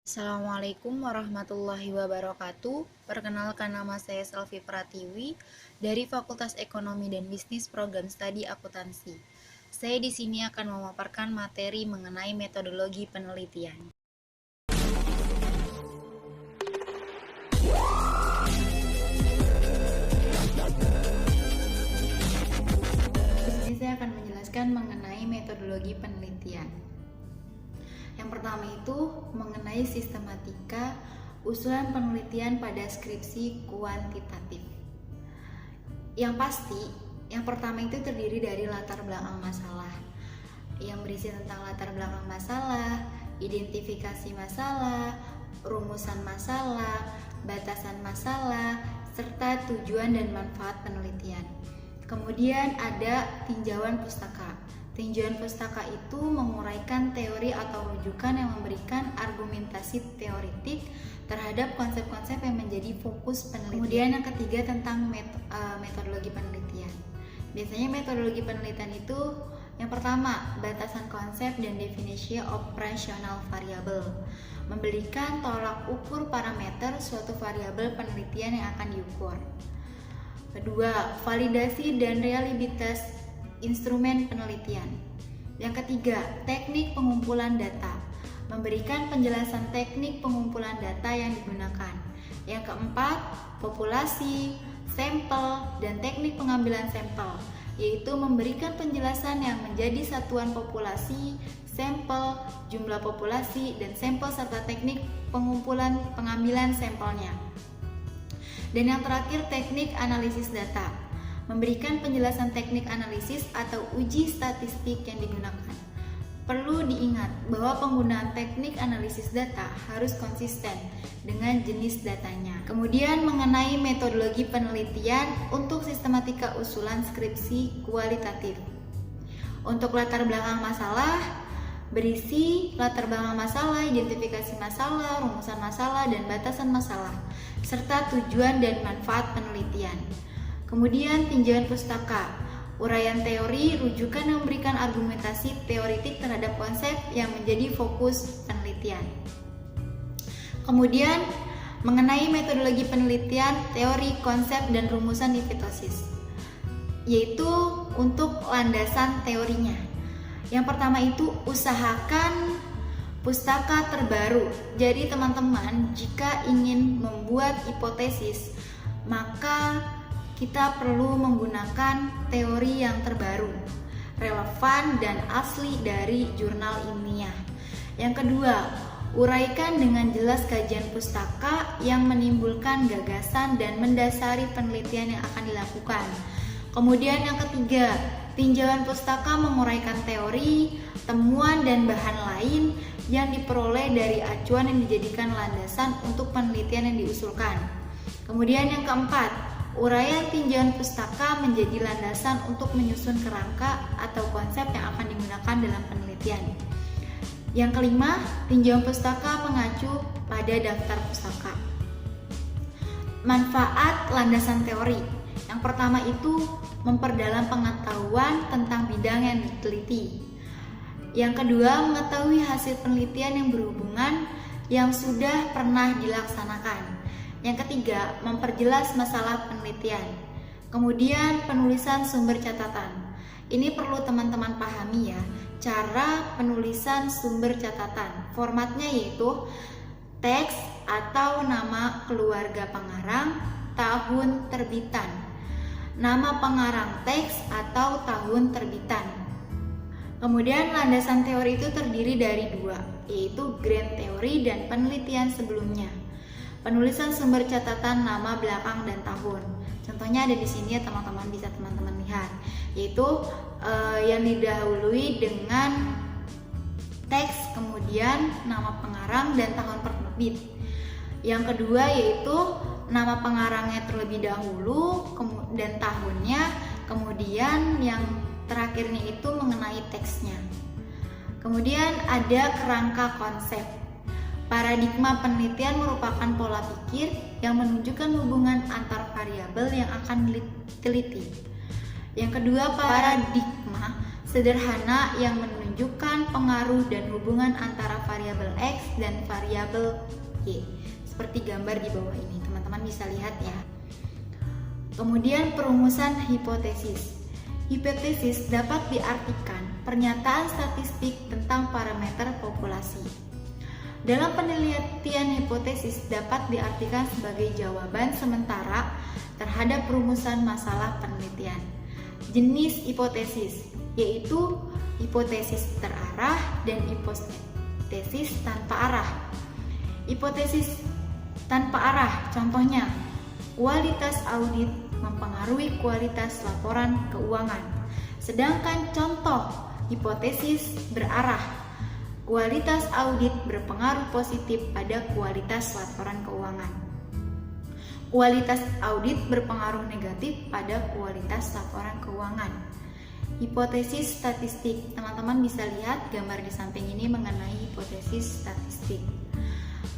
Assalamualaikum warahmatullahi wabarakatuh. Perkenalkan, nama saya Selvi Pratiwi dari Fakultas Ekonomi dan Bisnis Program Studi Akuntansi. Saya di sini akan memaparkan materi mengenai metodologi penelitian. Di sini saya akan menjelaskan mengenai metodologi penelitian. Yang pertama itu mengenai sistematika usulan penelitian pada skripsi kuantitatif. Yang pasti, yang pertama itu terdiri dari latar belakang masalah, yang berisi tentang latar belakang masalah, identifikasi masalah, rumusan masalah, batasan masalah, serta tujuan dan manfaat penelitian. Kemudian ada tinjauan pustaka. Tinjauan pustaka itu menguraikan teori atau rujukan yang memberikan argumentasi teoritik terhadap konsep-konsep yang menjadi fokus penelitian. Kemudian yang ketiga tentang metodologi penelitian. Biasanya metodologi penelitian itu yang pertama, batasan konsep dan definisi operasional variabel. Memberikan tolak ukur parameter suatu variabel penelitian yang akan diukur. Kedua, validasi dan reliabilitas instrumen penelitian. Yang ketiga, teknik pengumpulan data. Memberikan penjelasan teknik pengumpulan data yang digunakan. Yang keempat, populasi, sampel, dan teknik pengambilan sampel, yaitu memberikan penjelasan yang menjadi satuan populasi, sampel, jumlah populasi, dan sampel serta teknik pengambilan sampelnya. Dan yang terakhir, teknik analisis data. Memberikan penjelasan teknik analisis atau uji statistik yang digunakan. Perlu diingat bahwa penggunaan teknik analisis data harus konsisten dengan jenis datanya. Kemudian mengenai metodologi penelitian untuk sistematika usulan skripsi kualitatif. Untuk latar belakang masalah, berisi latar belakang masalah, identifikasi masalah, rumusan masalah, dan batasan masalah, serta tujuan dan manfaat penelitian. Kemudian tinjauan pustaka, uraian teori, rujukan yang memberikan argumentasi teoritik terhadap konsep yang menjadi fokus penelitian. Kemudian mengenai metodologi penelitian, teori, konsep, dan rumusan hipotesис, yaitu untuk landasan teorinya. Yang pertama itu usahakan pustaka terbaru. Jadi teman-teman, jika ingin membuat hipotesis, maka kita perlu menggunakan teori yang terbaru, relevan dan asli dari jurnal ilmiah. Yang kedua, uraikan dengan jelas kajian pustaka yang menimbulkan gagasan dan mendasari penelitian yang akan dilakukan. Kemudian yang ketiga, tinjauan pustaka menguraikan teori, temuan, dan bahan lain yang diperoleh dari acuan yang dijadikan landasan untuk penelitian yang diusulkan. Kemudian yang keempat, uraian tinjauan pustaka menjadi landasan untuk menyusun kerangka atau konsep yang akan digunakan dalam penelitian. Yang kelima, tinjauan pustaka mengacu pada daftar pustaka. Manfaat landasan teori. Yang pertama itu memperdalam pengetahuan tentang bidang yang diteliti. Yang kedua, mengetahui hasil penelitian yang berhubungan yang sudah pernah dilaksanakan. Yang ketiga, memperjelas masalah penelitian. Kemudian penulisan sumber catatan. Ini perlu teman-teman pahami ya, cara penulisan sumber catatan. Formatnya yaitu teks atau nama keluarga pengarang, tahun terbitan. Nama pengarang teks atau tahun terbitan. Kemudian landasan teori itu terdiri dari dua, yaitu grand teori dan penelitian sebelumnya. Penulisan sumber catatan nama belakang dan tahun. Contohnya ada di sini ya teman-teman, bisa teman-teman lihat, yaitu yang didahului dengan teks, kemudian nama pengarang dan tahun penerbit. Yang kedua yaitu nama pengarangnya terlebih dahulu dan tahunnya, kemudian yang terakhirnya itu mengenai teksnya. Kemudian ada kerangka konsep. Paradigma penelitian merupakan pola pikir yang menunjukkan hubungan antar variabel yang akan diteliti. Yang kedua, paradigma sederhana yang menunjukkan menunjukkan pengaruh dan hubungan antara variabel X dan variabel Y. Seperti gambar di bawah ini, teman-teman bisa lihat ya. Kemudian perumusan hipotesis. Hipotesis dapat diartikan pernyataan statistik tentang parameter populasi. Dalam penelitian, hipotesis dapat diartikan sebagai jawaban sementara terhadap rumusan masalah penelitian. Jenis hipotesis yaitu hipotesis terarah dan hipotesis tanpa arah. Hipotesis tanpa arah, contohnya, kualitas audit mempengaruhi kualitas laporan keuangan. Sedangkan contoh hipotesis berarah, kualitas audit berpengaruh positif pada kualitas laporan keuangan. Kualitas audit berpengaruh negatif pada kualitas laporan keuangan. Hipotesis statistik, teman-teman bisa lihat gambar di samping ini mengenai hipotesis statistik.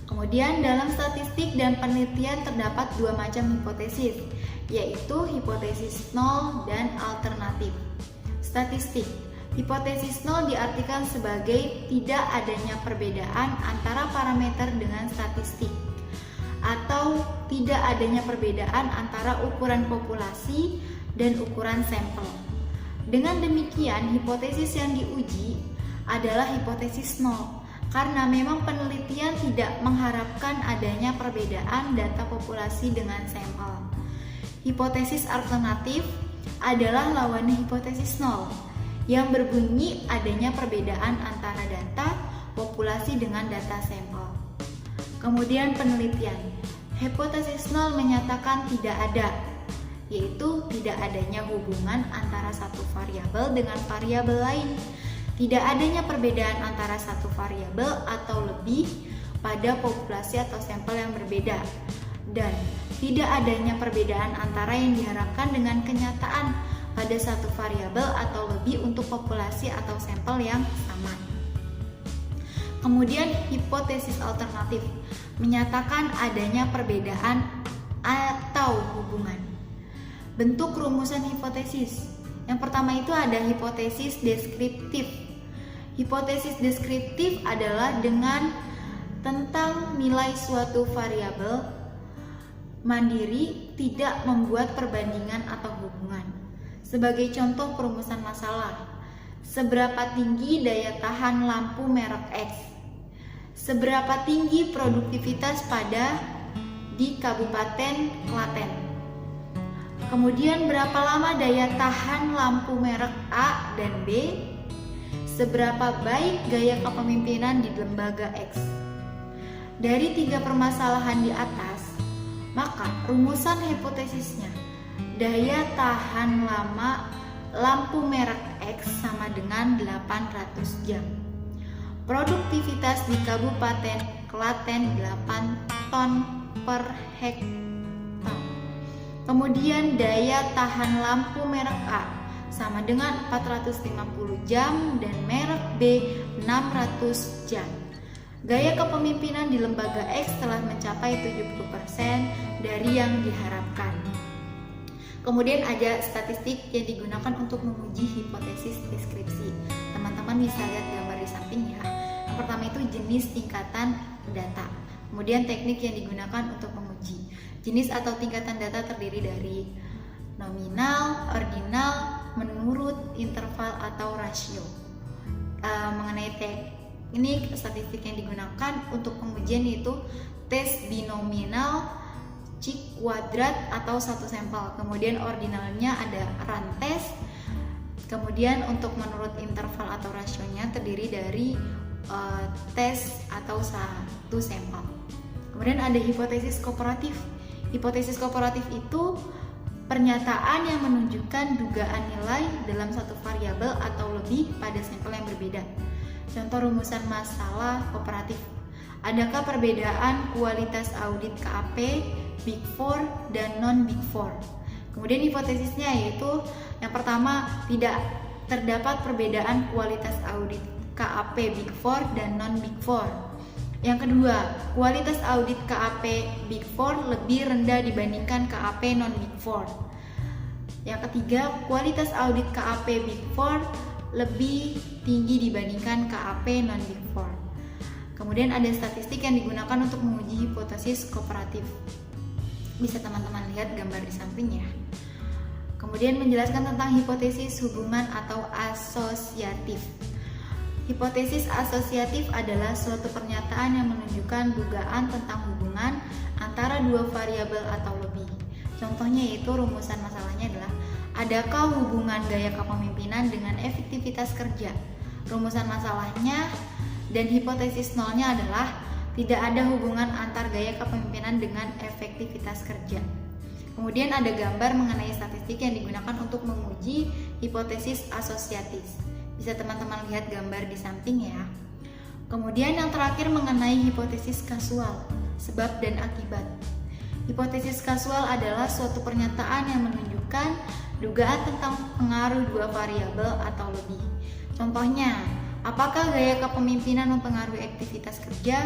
Kemudian dalam statistik dan penelitian terdapat dua macam hipotesis, yaitu hipotesis nol dan alternatif. Statistik, hipotesis nol diartikan sebagai tidak adanya perbedaan antara parameter dengan statistik, atau tidak adanya perbedaan antara ukuran populasi dan ukuran sampel. Dengan demikian, hipotesis yang diuji adalah hipotesis nol, karena memang penelitian tidak mengharapkan adanya perbedaan data populasi dengan sampel. Hipotesis alternatif adalah lawan hipotesis nol, yang berbunyi adanya perbedaan antara data populasi dengan data sampel. Kemudian penelitian, hipotesis nol menyatakan tidak ada, yaitu tidak adanya hubungan antara satu variabel dengan variabel lain. Tidak adanya perbedaan antara satu variabel atau lebih pada populasi atau sampel yang berbeda, dan tidak adanya perbedaan antara yang diharapkan dengan kenyataan pada satu variabel atau lebih untuk populasi atau sampel yang sama. Kemudian hipotesis alternatif menyatakan adanya perbedaan atau hubungan. Bentuk rumusan hipotesis. Yang pertama itu ada hipotesis deskriptif. Hipotesis deskriptif adalah dengan tentang nilai suatu variabel mandiri tidak membuat perbandingan atau hubungan. Sebagai contoh perumusan masalah, seberapa tinggi daya tahan lampu merek X? Seberapa tinggi produktivitas di Kabupaten Klaten? Kemudian berapa lama daya tahan lampu merek A dan B? Seberapa baik gaya kepemimpinan di lembaga X? Dari tiga permasalahan di atas, maka rumusan hipotesisnya, daya tahan lama lampu merek X sama dengan 800 jam. Produktivitas di Kabupaten Klaten 8 ton per hektar. Kemudian daya tahan lampu merek A sama dengan 450 jam dan merek B 600 jam. Gaya kepemimpinan di lembaga X telah mencapai 70% dari yang diharapkan. Kemudian ada statistik yang digunakan untuk menguji hipotesis deskripsi. Teman-teman bisa lihat gambar di samping ya. Yang pertama itu jenis tingkatan data. Kemudian teknik yang digunakan untuk menguji. Jenis atau tingkatan data terdiri dari nominal, ordinal, menurut, interval atau rasio. Mengenai teknik statistik yang digunakan untuk pengujian yaitu tes binominal, C kuadrat atau satu sampel. Kemudian ordinalnya ada run test. Kemudian untuk menurut interval atau rasionya terdiri dari tes atau satu sampel. Kemudian ada hipotesis kooperatif. Hipotesis kooperatif itu pernyataan yang menunjukkan dugaan nilai dalam satu variabel atau lebih pada sampel yang berbeda. Contoh rumusan masalah kooperatif. Adakah perbedaan kualitas audit KAP, Big Four, dan non-Big Four? Kemudian hipotesisnya yaitu yang pertama, tidak terdapat perbedaan kualitas audit KAP Big Four dan non-Big Four. Yang kedua, kualitas audit KAP Big Four lebih rendah dibandingkan KAP non-Big Four. Yang ketiga, kualitas audit KAP Big Four lebih tinggi dibandingkan KAP non-Big Four. Kemudian ada statistik yang digunakan untuk menguji hipotesis kooperatif. Bisa teman-teman lihat gambar di samping ya. Kemudian menjelaskan tentang hipotesis hubungan atau asosiatif. Hipotesis asosiatif adalah suatu pernyataan yang menunjukkan dugaan tentang hubungan antara dua variabel atau lebih. Contohnya yaitu rumusan masalahnya adalah, adakah hubungan gaya kepemimpinan dengan efektivitas kerja? Rumusan masalahnya dan hipotesis nolnya adalah tidak ada hubungan antar gaya kepemimpinan dengan efektivitas kerja. Kemudian ada gambar mengenai statistik yang digunakan untuk menguji hipotesis asosiatif. Bisa teman-teman lihat gambar di samping ya. Kemudian yang terakhir mengenai hipotesis kasual, sebab dan akibat. Hipotesis kasual adalah suatu pernyataan yang menunjukkan dugaan tentang pengaruh dua variabel atau lebih. Contohnya, apakah gaya kepemimpinan mempengaruhi aktivitas kerja,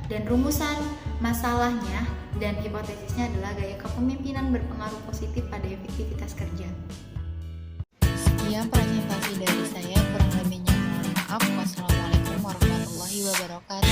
dan rumusan masalahnya dan hipotesisnya adalah gaya kepemimpinan berpengaruh positif pada efektivitas kerja. Sekian presentasi dari saya, kurang lebihnya mohon maaf. Wassalamualaikum warahmatullahi wabarakatuh.